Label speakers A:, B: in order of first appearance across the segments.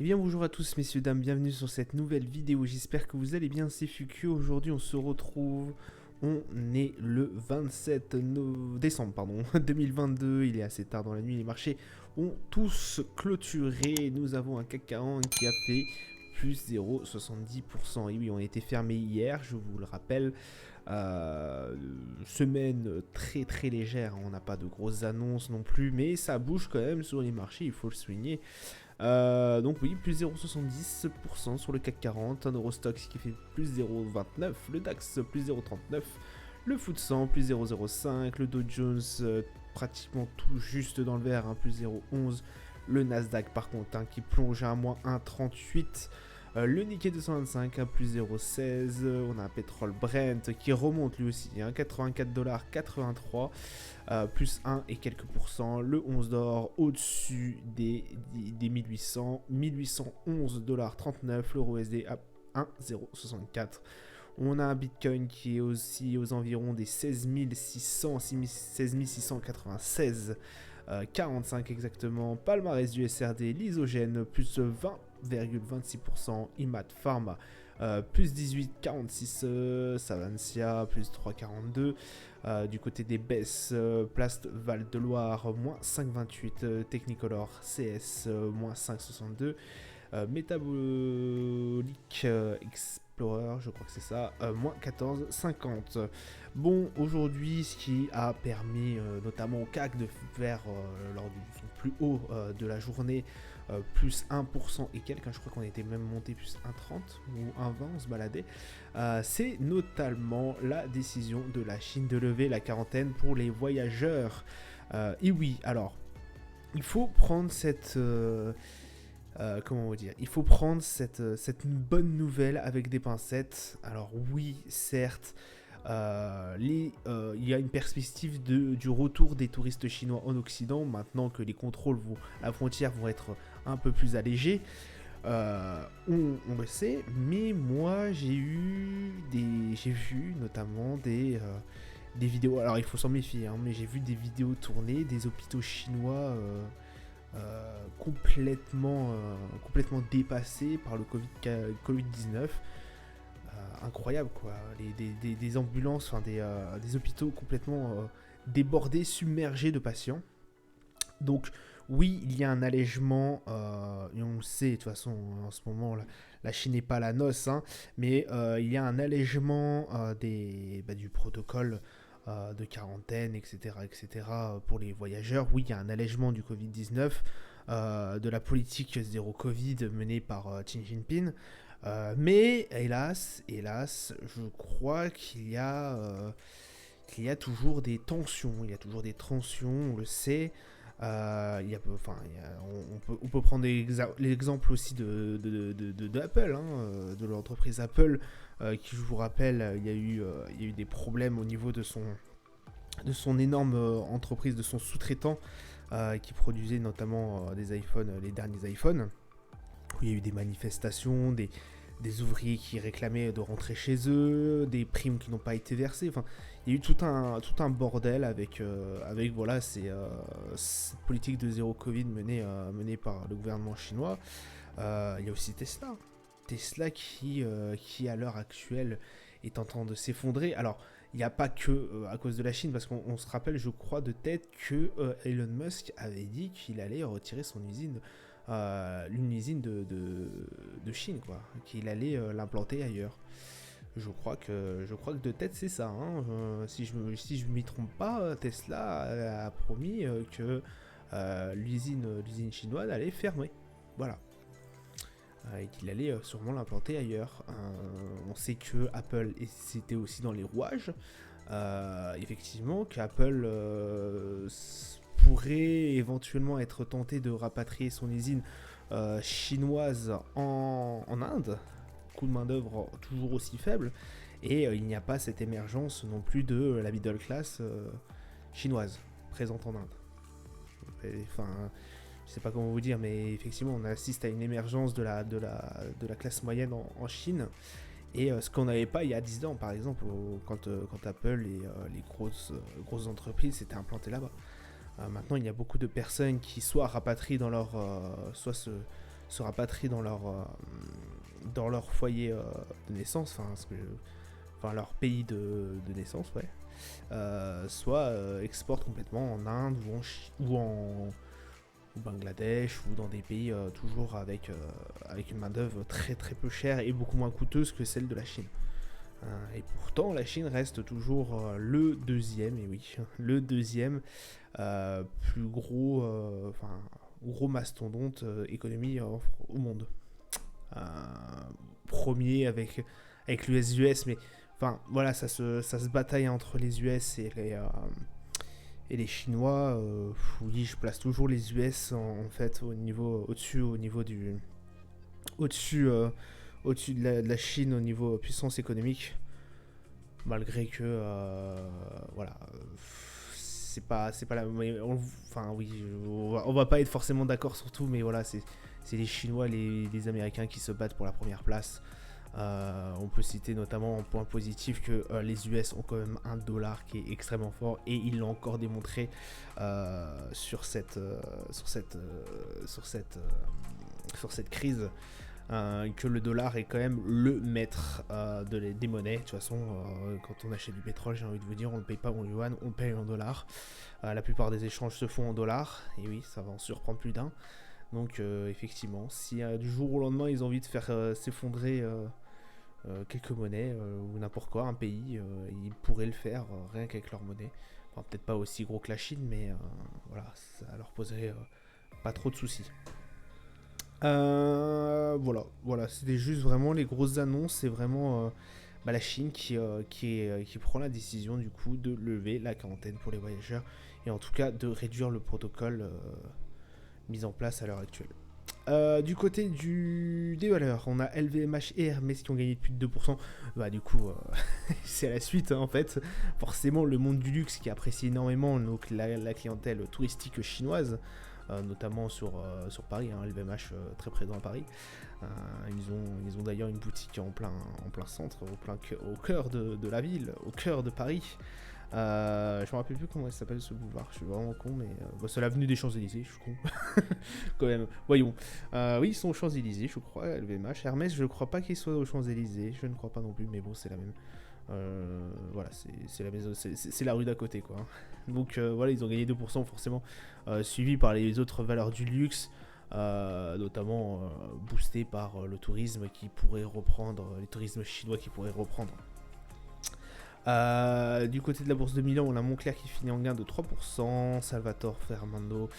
A: Eh bien bonjour à tous messieurs dames, bienvenue sur cette nouvelle vidéo, j'espère que vous allez bien, c'est Fuku. Aujourd'hui on se retrouve, on est le 27 décembre 2022, il est assez tard dans la nuit, les marchés ont tous clôturé, nous avons un CAC 40 qui a fait plus 0,70%, et oui on a été fermé hier, je vous le rappelle. Euh, Semaine très très légère, on n'a pas de grosses annonces non plus, mais ça bouge quand même sur les marchés, il faut le souligner. Donc oui, plus 0,70% sur le CAC 40, un Eurostoxx qui fait plus 0,29, le DAX plus 0,39, le FTSE 100 plus 0,05, le Dow Jones pratiquement tout juste dans le vert, hein, plus 0,11, le Nasdaq par contre qui plonge à moins 1,38. Le Nikkei 225 à plus 0,16, on a un pétrole Brent qui remonte lui aussi, hein, 84,83 plus 1 et quelques pourcents. Le 11 d'or au-dessus des 1800, 1811,39 l'euro USD à 1,064. On a un Bitcoin qui est aussi aux environs des 16 696, 45 exactement. Palmarès du SRD, l'isogène, plus 20,26%. IMAT Pharma, plus 18,46. Savantia, plus 3,42. Du côté des baisses, Plast Val de Loire, moins 5,28. Technicolor CS, moins 5,62. Métabolique Explorer, je crois que c'est ça, moins 14,50. Bon, aujourd'hui, ce qui a permis notamment au CAC de faire, lors du son plus haut de la journée, plus 1% et quelques, hein, je crois qu'on était même monté plus 1,30 ou 1,20, on se baladait, c'est notamment la décision de la Chine de lever la quarantaine pour les voyageurs. Et oui, alors, il faut prendre cette... comment vous dire, il faut prendre cette bonne nouvelle avec des pincettes. Alors oui, certes, il y a une perspective du retour des touristes chinois en Occident, maintenant que les contrôles à la frontière vont être un peu plus allégés. On le sait, mais moi j'ai vu notamment des vidéos, alors il faut s'en méfier, hein, mais j'ai vu des vidéos tournées des hôpitaux chinois complètement dépassés par le Covid-19. Incroyable quoi, des ambulances, enfin des hôpitaux complètement débordés, submergés de patients. Donc oui, il y a un allègement, et on le sait de toute façon en ce moment la Chine n'est pas à la noce, hein, mais il y a un allègement du protocole de quarantaine, etc., pour les voyageurs. Oui, il y a un allègement du Covid-19, de la politique zéro Covid menée par Xi Jinping. Mais hélas, je crois qu'il y a toujours des tensions. Il y a toujours des tensions, on le sait. On peut prendre l'exemple aussi de Apple, hein, de l'entreprise Apple, qui, je vous rappelle, il y a eu des problèmes au niveau de son énorme entreprise, de son sous-traitant, qui produisait notamment des iPhones, les derniers iPhones, où il y a eu des manifestations, des ouvriers qui réclamaient de rentrer chez eux, des primes qui n'ont pas été versées. Enfin, il y a eu tout un bordel avec voilà, cette politique de zéro Covid menée par le gouvernement chinois. Il y a aussi Tesla qui à l'heure actuelle est en train de s'effondrer. Alors, il n'y a pas que à cause de la Chine, parce qu'on se rappelle, je crois de tête, que Elon Musk avait dit qu'il allait retirer son usine, une usine de Chine, quoi, qu'il allait l'implanter ailleurs. Je crois que de tête c'est ça, hein. Si je m'y trompe pas, Tesla a promis que l'usine chinoise allait fermer. Voilà. Et qu'il allait sûrement l'implanter ailleurs. On sait que Apple c'était aussi dans les rouages. Effectivement, qu'Apple pourrait éventuellement être tenté de rapatrier son usine chinoise en Inde. Coût de main-d'œuvre toujours aussi faible. Et il n'y a pas cette émergence non plus de la middle class chinoise présente en Inde. Enfin, je sais pas comment vous dire, mais effectivement, on assiste à une émergence de la classe moyenne en Chine. Et ce qu'on n'avait pas il y a 10 ans, par exemple, quand Apple et les grosses entreprises s'étaient implantées là-bas. Maintenant, il y a beaucoup de personnes qui soit rapatrient dans leur, soit se rapatrient dans leur foyer de naissance, enfin leur pays de naissance, ouais, soit exportent complètement en Inde ou en au Bangladesh ou dans des pays toujours avec une main-d'œuvre très très peu chère et beaucoup moins coûteuse que celle de la Chine. Et pourtant, la Chine reste toujours le deuxième, et oui, le deuxième plus gros, gros mastodonte économie au monde. Euh, Premier avec l'US, mais enfin voilà, ça se bataille entre les US et les Chinois. Oui, je place toujours les US en fait au-dessus au-dessus au-dessus de la Chine au niveau puissance économique, malgré que voilà, c'est pas la enfin oui, on va pas être forcément d'accord sur tout, mais voilà, c'est les Chinois, les Américains qui se battent pour la première place. On peut citer notamment en point positif que les US ont quand même un dollar qui est extrêmement fort, et ils l'ont encore démontré sur cette crise, que le dollar est quand même le maître des monnaies. De toute façon, quand on achète du pétrole, j'ai envie de vous dire, on ne le paye pas en yuan, on le paye en dollars. La plupart des échanges se font en dollars, et oui, ça va en surprendre plus d'un. Donc effectivement, si du jour au lendemain ils ont envie de faire s'effondrer quelques monnaies ou n'importe quoi, un pays, ils pourraient le faire rien qu'avec leur monnaie. Enfin, peut-être pas aussi gros que la Chine, mais voilà, ça leur poserait pas trop de soucis. Voilà, c'était juste vraiment les grosses annonces. C'est vraiment la Chine qui prend la décision du coup de lever la quarantaine pour les voyageurs, et en tout cas de réduire le protocole mis en place à l'heure actuelle. Du côté des valeurs, on a LVMH et Hermès qui ont gagné de plus de 2%. Du coup, c'est à la suite, hein, en fait. Forcément, le monde du luxe qui apprécie énormément donc, la clientèle touristique chinoise, notamment sur Paris, hein, LVMH très présent à Paris. Ils ont d'ailleurs une boutique en plein centre, au cœur de la ville, au cœur de Paris. Je me rappelle plus comment il s'appelle ce boulevard, je suis vraiment con, mais c'est l'avenue des Champs-Élysées, je suis con. Quand même, voyons. Oui, ils sont aux Champs-Élysées, je crois, LVMH. Hermès, je ne crois pas qu'ils soient aux Champs-Élysées, je ne crois pas non plus, mais bon, c'est la même. Voilà, c'est la maison, c'est la rue d'à côté, quoi. Donc voilà, ils ont gagné 2%, forcément, suivi par les autres valeurs du luxe. Notamment boosté par le tourisme qui pourrait reprendre, les tourismes chinois qui pourraient reprendre. Du côté de la bourse de Milan, on a Moncler qui finit en gain de 3%, Salvatore Ferrando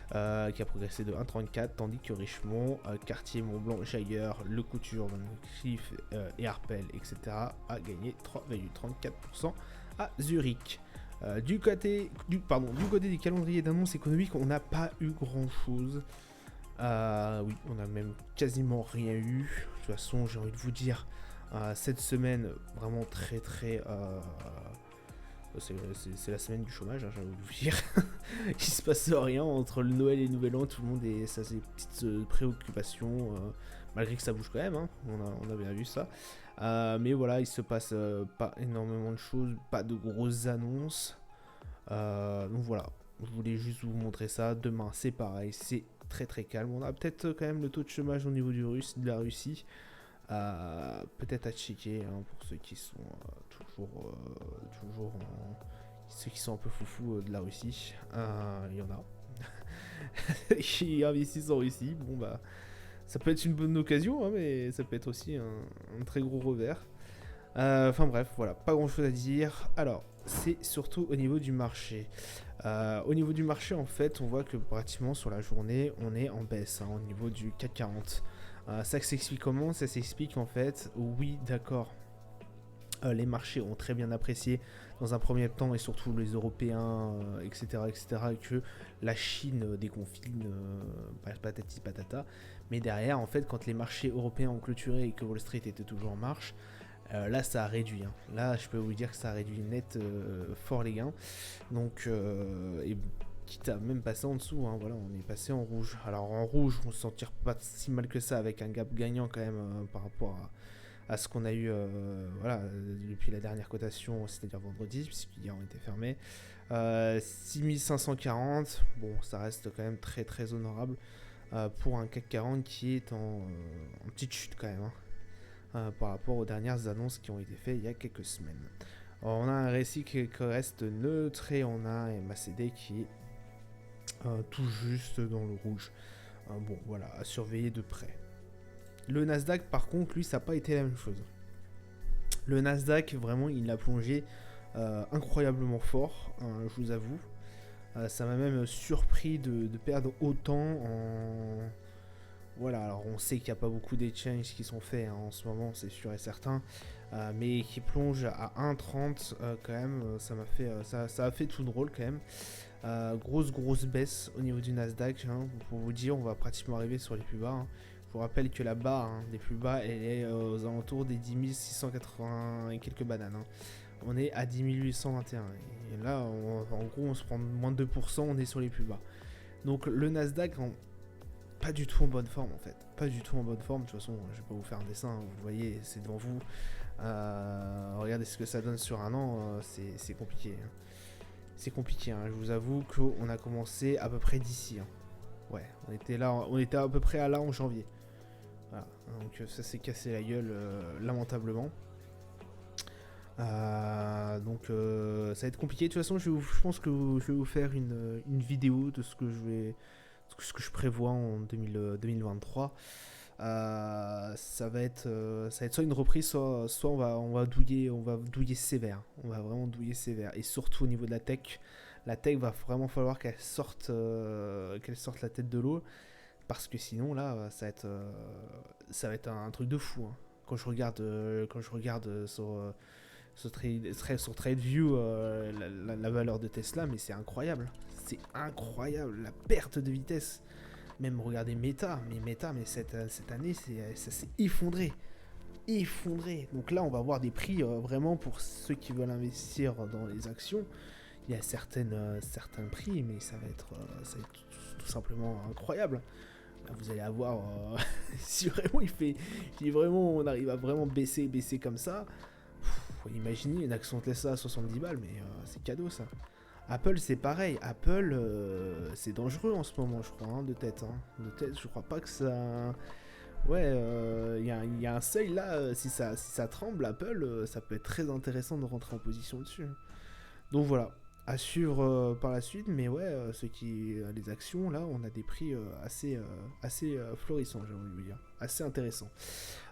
A: qui a progressé de 1,34%, tandis que Richemont, Cartier, Montblanc, Jaeger, Le Couture, Van Cleef et Arpels, etc. a gagné 3,34% à Zurich. Du côté du calendrier d'annonces économiques, on n'a pas eu grand chose. Oui, on a même quasiment rien eu. De toute façon, j'ai envie de vous dire, cette semaine, vraiment très très... c'est la semaine du chômage, hein, j'ai envie de vous dire. Il se passe rien entre le Noël et le Nouvel An, tout le monde a ses petites préoccupations, malgré que ça bouge quand même, hein, on a bien vu ça. Mais voilà, il se passe pas énormément de choses, pas de grosses annonces. Donc voilà, je voulais juste vous montrer ça. Demain, c'est pareil, c'est très très calme. On a peut-être quand même le taux de chômage au niveau de la Russie. Peut-être à checker, hein, pour ceux qui sont ceux qui sont un peu foufous de la Russie. Il y en a qui investissent en Russie. Bon bah, ça peut être une bonne occasion, hein, mais ça peut être aussi un très gros revers. Enfin bref, voilà, pas grand chose à dire. Alors, c'est surtout au niveau du marché. Au niveau du marché, en fait, on voit que pratiquement sur la journée, on est en baisse, hein, au niveau du CAC 40. Ça s'explique comment? Ça s'explique en fait, oui, d'accord. Les marchés ont très bien apprécié dans un premier temps, et surtout les Européens, etc., et que la Chine déconfine, patati patata. Mais derrière, en fait, quand les marchés européens ont clôturé et que Wall Street était toujours en marche, là ça a réduit, hein. Là je peux vous dire que ça a réduit net fort les gains. Donc et quitte à même passer en dessous, hein, voilà, on est passé en rouge. Alors en rouge on s'en tire pas si mal que ça, avec un gap gagnant quand même par rapport à ce qu'on a eu voilà, depuis la dernière cotation, c'est-à-dire vendredi, puisqu'hier on était fermé. 6540, bon ça reste quand même très très honorable. pour un CAC 40 qui est en petite chute quand même, hein, par rapport aux dernières annonces qui ont été faites il y a quelques semaines. Alors, on a un RSI qui reste neutre et on a un MACD qui est tout juste dans le rouge. Bon, voilà, à surveiller de près. Le Nasdaq, par contre, lui, ça n'a pas été la même chose. Le Nasdaq, vraiment, il a plongé incroyablement fort, je vous avoue. Ça m'a même surpris de perdre autant en... Voilà, alors on sait qu'il n'y a pas beaucoup d'exchanges qui sont faits, hein, en ce moment, c'est sûr et certain. Mais qui plonge à 1,30 quand même, ça a fait tout drôle quand même. Grosse baisse au niveau du Nasdaq, hein, pour vous dire, on va pratiquement arriver sur les plus bas, hein. Je vous rappelle que la barre, hein, des plus bas, elle est aux alentours des 10 680 et quelques bananes, hein. On est à 10 821. Et là, en gros, on se prend moins de 2%, on est sur les plus bas. Donc le Nasdaq, pas du tout en bonne forme en fait. Pas du tout en bonne forme. De toute façon, je vais pas vous faire un dessin, hein, vous voyez, c'est devant vous. Regardez ce que ça donne sur un an, c'est compliqué, hein. C'est compliqué, hein. Je vous avoue qu'on a commencé à peu près d'ici, hein. Ouais, on était à peu près à là en janvier. Voilà, donc ça s'est cassé la gueule lamentablement. Donc ça va être compliqué. De toute façon, je pense que je vais vous faire une vidéo de ce que je prévois en 2023. Ça va être soit une reprise, soit on va douiller sévère. On va vraiment douiller sévère. Et surtout au niveau de la tech va vraiment falloir qu'elle sorte la tête de l'eau, parce que sinon là ça va être un truc de fou, hein. Quand je regarde sur TradeView la valeur de Tesla, mais c'est incroyable. C'est incroyable la perte de vitesse. Même regardez Meta, mais cette année ça s'est effondré. Donc là on va voir des prix vraiment pour ceux qui veulent investir dans les actions. Il y a certains prix, mais ça va être tout simplement incroyable. Là, vous allez avoir si vraiment on arrive à vraiment baisser comme ça. Imaginez une action Tesla à 70 balles, mais c'est cadeau ça. Apple c'est pareil, Apple c'est dangereux en ce moment je crois, hein, de tête, je crois pas que ça... Ouais, il y a un seuil là, si ça tremble Apple, ça peut être très intéressant de rentrer en position dessus. Donc voilà, à suivre par la suite, mais ouais, les actions là, on a des prix assez florissants, j'ai envie de vous dire, assez intéressants.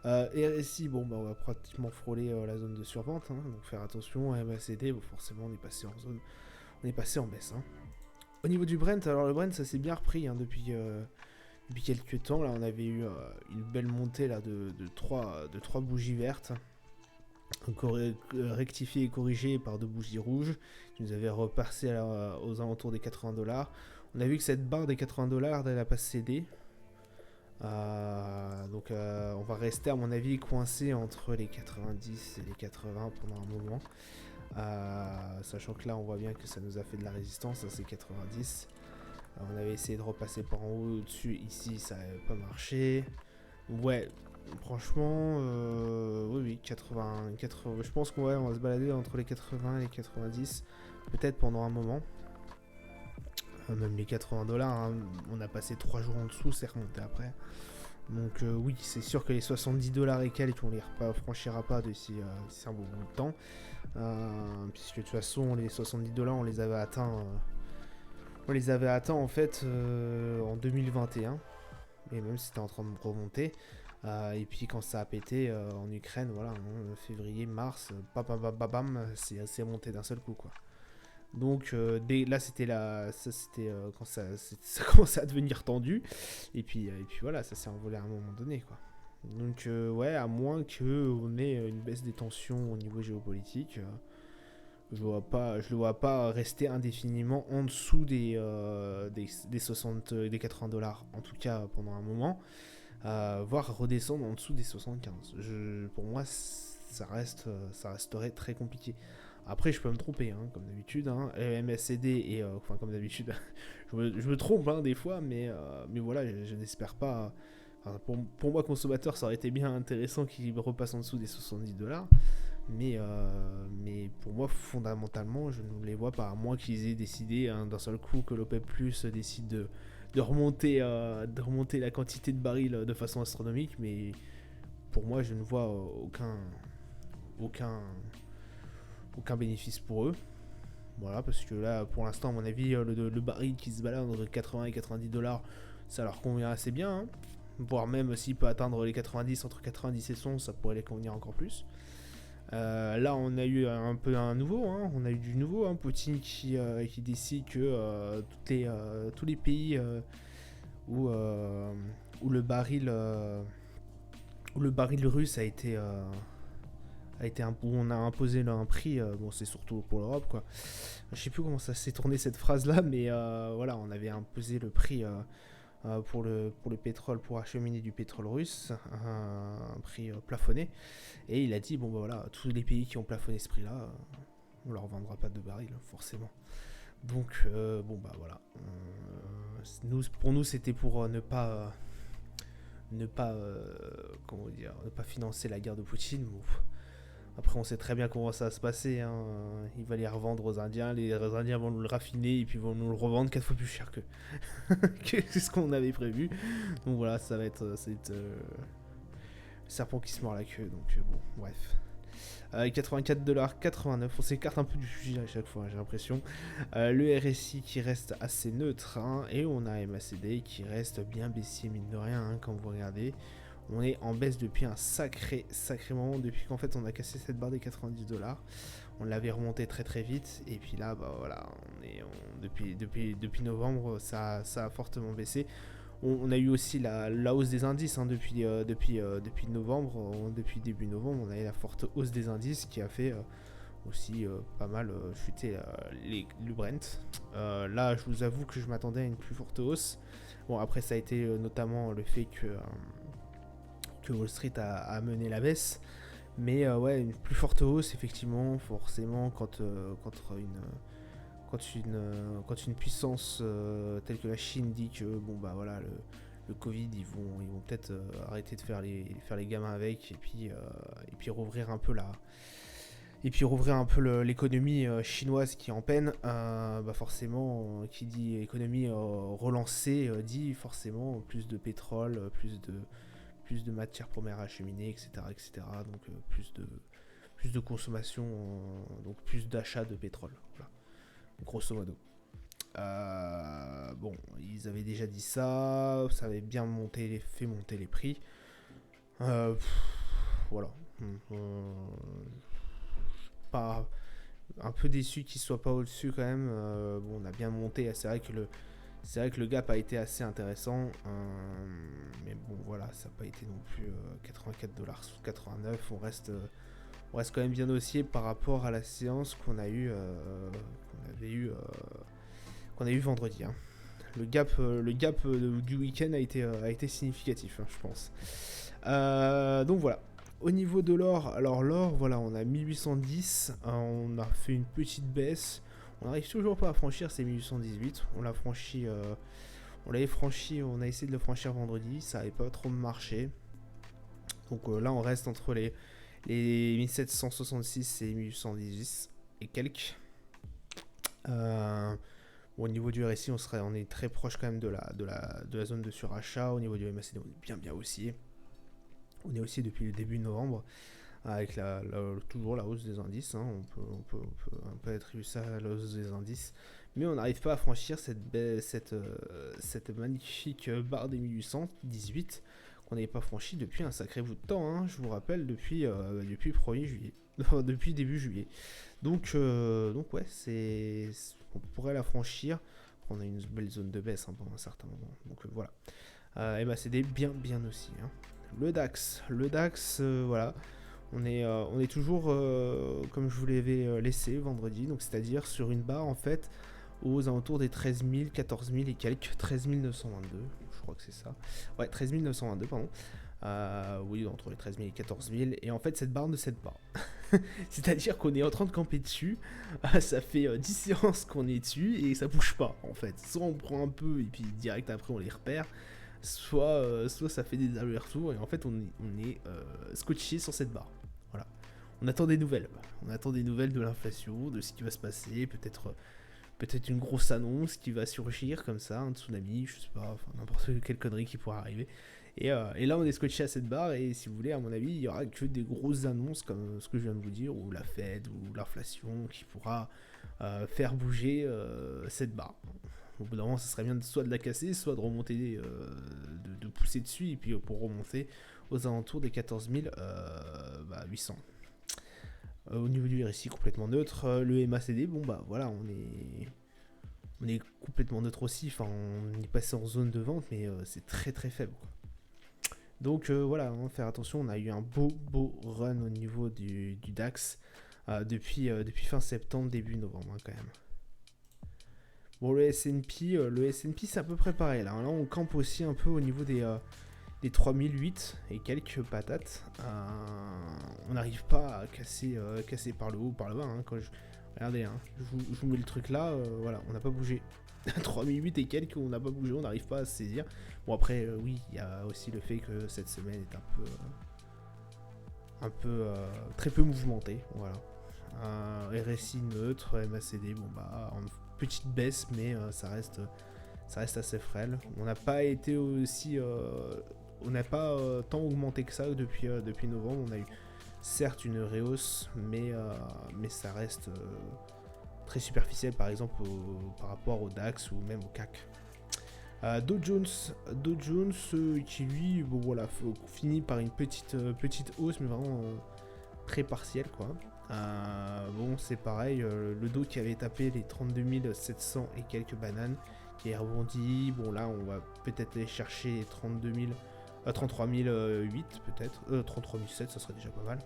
A: RSI, bon bah on va pratiquement frôler la zone de survente, hein, donc faire attention. MACD, bon, forcément on est passé en baisse, hein. Au niveau du Brent, alors le Brent ça s'est bien repris, hein, depuis quelques temps. Là on avait eu une belle montée là de 3 bougies vertes, rectifié et corrigé par 2 bougies rouges qui nous avaient repassé aux alentours des $80. On a vu que cette barre des $80 elle n'a pas cédé, donc on va rester à mon avis coincé entre les 90 et les 80 pendant un moment, sachant que là on voit bien que ça nous a fait de la résistance à ces 90. On avait essayé de repasser par en haut, au-dessus, ici ça n'avait pas marché. Ouais, franchement, oui, 80, je pense qu'on va se balader entre les 80 et les 90, peut-être pendant un moment. Même les $80, hein, on a passé 3 jours en dessous, c'est remonté après. Donc oui, c'est sûr que les $70 et quelques, on les franchira pas d'ici un bon bout de temps. Puisque de toute façon, les $70, on les avait atteints en fait en 2021. Et même si c'était en train de remonter. Et puis quand ça a pété en Ukraine, voilà, hein, février, mars, bam, c'est monté d'un seul coup, quoi. Donc là c'était quand ça commençait à devenir tendu, et puis voilà, ça s'est envolé à un moment donné, quoi. Donc ouais, à moins qu'on ait une baisse des tensions au niveau géopolitique, je le vois pas rester indéfiniment en dessous des 60, des $80, en tout cas pendant un moment, voire redescendre en dessous des 75. Pour moi ça resterait très compliqué. Après, je peux me tromper, hein, comme d'habitude, hein. MACD et enfin comme d'habitude, je me trompe, hein, des fois, mais voilà, je n'espère pas. Enfin, pour moi, consommateur, ça aurait été bien intéressant qu'il repasse en dessous des $70, mais pour moi, fondamentalement, je ne les vois pas, à moins qu'ils aient décidé, hein, d'un seul coup que l'OPEP+ décide de remonter la quantité de barils de façon astronomique, mais pour moi, je ne vois aucun, aucun bénéfice pour eux. Voilà, parce que là, pour l'instant, à mon avis, le baril qui se balade entre 80 et 90 dollars, ça leur convient assez bien. Hein. Voire même s'il peut atteindre les 90, entre 90 et 100, ça pourrait les convenir encore plus. Là, on a eu un peu un nouveau, hein. On a eu du nouveau, hein. Poutine qui décide que tous les pays où, où le baril russe où on a imposé là, un prix, bon c'est surtout pour l'Europe quoi. Je sais plus comment ça s'est tourné cette phrase là, mais voilà, on avait imposé le prix pour le pétrole, pour acheminer du pétrole russe, un prix plafonné. Et il a dit, bon bah voilà, tous les pays qui ont plafonné ce prix là, on leur vendra pas de baril, forcément. Donc bon bah voilà. Pour nous c'était pour ne pas financer la guerre de Poutine. Bon, après, on sait très bien comment ça va se passer. Hein. Il va les revendre aux Indiens. Les Indiens vont nous le raffiner et puis vont nous le revendre 4 fois plus cher que ce qu'on avait prévu. Donc voilà, ça va être le serpent qui se mord la queue. Donc bon, bref. 84,89$. On s'écarte un peu du sujet à chaque fois, j'ai l'impression. Le RSI qui reste assez neutre. Hein, et on a MACD qui reste bien baissier, mine de rien, hein, quand vous regardez. On est en baisse depuis un sacré moment, depuis qu'en fait on a cassé cette barre des 90$. On l'avait remonté très très vite, et puis là, bah voilà, depuis novembre, ça a fortement baissé. On a eu aussi la hausse des indices hein, depuis novembre, depuis début novembre, on a eu la forte hausse des indices qui a fait aussi pas mal chuter le Brent. Là, je vous avoue que je m'attendais à une plus forte hausse. Bon, après, ça a été notamment le fait que Wall Street a mené la baisse. Mais ouais, une plus forte hausse, effectivement, forcément, quand une puissance telle que la Chine dit que bon bah voilà le Covid ils vont peut-être arrêter de faire les gamins avec et puis rouvrir un peu l'économie chinoise qui est en peine, bah forcément qui dit économie relancée dit forcément plus de pétrole, plus de matières premières à acheminer, etc. Donc plus de consommation, donc plus d'achat de pétrole. Voilà. Grosso modo. Bon, ils avaient déjà dit ça avait bien fait monter les prix. Voilà. Pas un peu déçu qu'ils soient pas au-dessus quand même. Bon, on a bien monté. C'est vrai que le gap a été assez intéressant. Mais bon, voilà, ça n'a pas été non plus 84$ sous 89. On reste quand même bien haussier par rapport à la séance qu'on avait eu vendredi. Hein. Le gap du week-end a été significatif, hein, je pense. Donc voilà. Au niveau de l'or, alors l'or, voilà, on a 1810, on a fait une petite baisse. On n'arrive toujours pas à franchir ces 1818. On l'a franchi, on a essayé de le franchir vendredi, ça n'avait pas trop marché. Donc là, on reste entre les 1766 et 1810 et quelques. Au niveau du RSI, on est très proche quand même de la zone de surachat. Au niveau du MACD, on est bien haussier. On est haussier depuis le début de novembre, avec toujours la hausse des indices. Hein. On peut attribuer ça à la hausse des indices. Mais on n'arrive pas à franchir cette magnifique barre des 1818 qu'on n'avait pas franchi depuis un sacré bout de temps. Hein. Je vous rappelle, depuis 1er juillet. Depuis début juillet. Donc ouais, on pourrait la franchir. On a une belle zone de baisse hein, pendant un certain moment. Donc voilà. MACD bien aussi. Hein. Le DAX, voilà. On est toujours comme je vous l'avais laissé vendredi, donc c'est-à-dire sur une barre en fait aux alentours des 13 000, 14 000 et quelques, 13 922, je crois que c'est ça. Ouais, 13 922, pardon. Oui, entre les 13 000 et 14 000. Et en fait, cette barre ne cède pas. C'est-à-dire qu'on est en train de camper dessus. Ça fait 10 séances qu'on est dessus et ça bouge pas, en fait. Soit on prend un peu et puis direct après on les repère. Soit ça fait des allers-retours et en fait on est scotché sur cette barre. Voilà. On attend des nouvelles. On attend des nouvelles de l'inflation, de ce qui va se passer. Peut-être peut-être une grosse annonce qui va surgir comme ça, un tsunami, je sais pas, enfin n'importe quelle connerie qui pourra arriver. Et là, on est scotché à cette barre, et si vous voulez, à mon avis, il y aura que des grosses annonces comme ce que je viens de vous dire, ou la Fed, ou l'inflation, qui pourra faire bouger cette barre. Au bout d'un moment, ça serait bien soit de la casser, soit de remonter, de pousser dessus, et puis pour remonter aux alentours des 14 800. Au niveau du RSI, complètement neutre. Le MACD, bon bah voilà, on est complètement neutre aussi. Enfin, on est passé en zone de vente, mais c'est très très faible, quoi. Donc voilà, on va faire attention. On a eu un beau run au niveau du DAX depuis fin septembre, début novembre, hein, quand même. Bon, le S&P c'est à peu près pareil. Là, on campe aussi un peu au niveau des 3008 et quelques patates. On n'arrive pas à casser par le haut ou par le bas. Hein, regardez, hein, je vous mets le truc là, voilà, on n'a pas bougé. 3008 et quelques, on n'a pas bougé, on n'arrive pas à se saisir. Bon, après, oui, il y a aussi le fait que cette semaine est très peu mouvementée. Voilà. RSI neutre, MACD, bon bah, en petite baisse, mais ça reste assez frêle. On n'a pas été aussi. On n'a pas tant augmenté que ça depuis novembre. On a eu certes une rehausse, mais ça reste très superficiel, par exemple par rapport au DAX ou même au CAC. Dow Jones qui lui, bon voilà, finit par une petite hausse, mais vraiment très partielle, quoi. Bon, c'est pareil, le Dow qui avait tapé les 32 700 et quelques bananes, qui est rebondi. Bon, là, on va peut-être aller chercher les 33 008 peut-être, 33 700, ça serait déjà pas mal.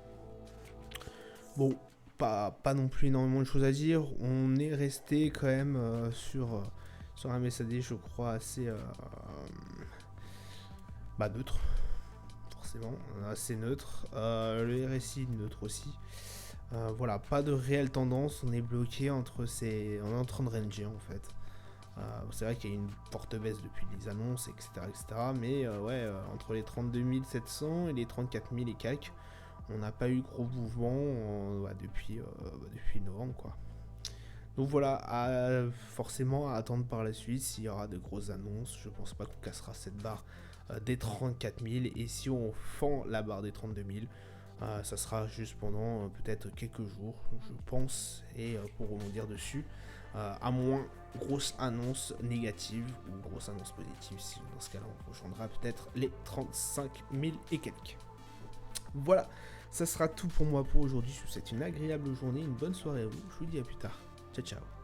A: Bon, pas non plus énormément de choses à dire. On est resté quand même sur un MACD, je crois, assez neutre, forcément, assez neutre. Le RSI neutre aussi. Voilà, pas de réelle tendance, on est bloqué on est en train de ranger en fait. C'est vrai qu'il y a une forte baisse depuis les annonces, etc. Mais entre les 32 700 et les 34 000 et quelques, on n'a pas eu gros mouvement depuis novembre, quoi. Donc voilà, forcément à attendre par la suite s'il y aura de grosses annonces. Je pense pas qu'on cassera cette barre des 34 000, et si on fend la barre des 32 000, ça sera juste pendant peut-être quelques jours, je pense, et pour rebondir dessus, à moins grosse annonce négative ou grosse annonce positive, si dans ce cas-là on rejoindra peut-être les 35 000 et quelques. Voilà, ça sera tout pour moi pour aujourd'hui. Je vous souhaite une agréable journée, une bonne soirée à vous. Je vous dis à plus tard. Ciao, ciao.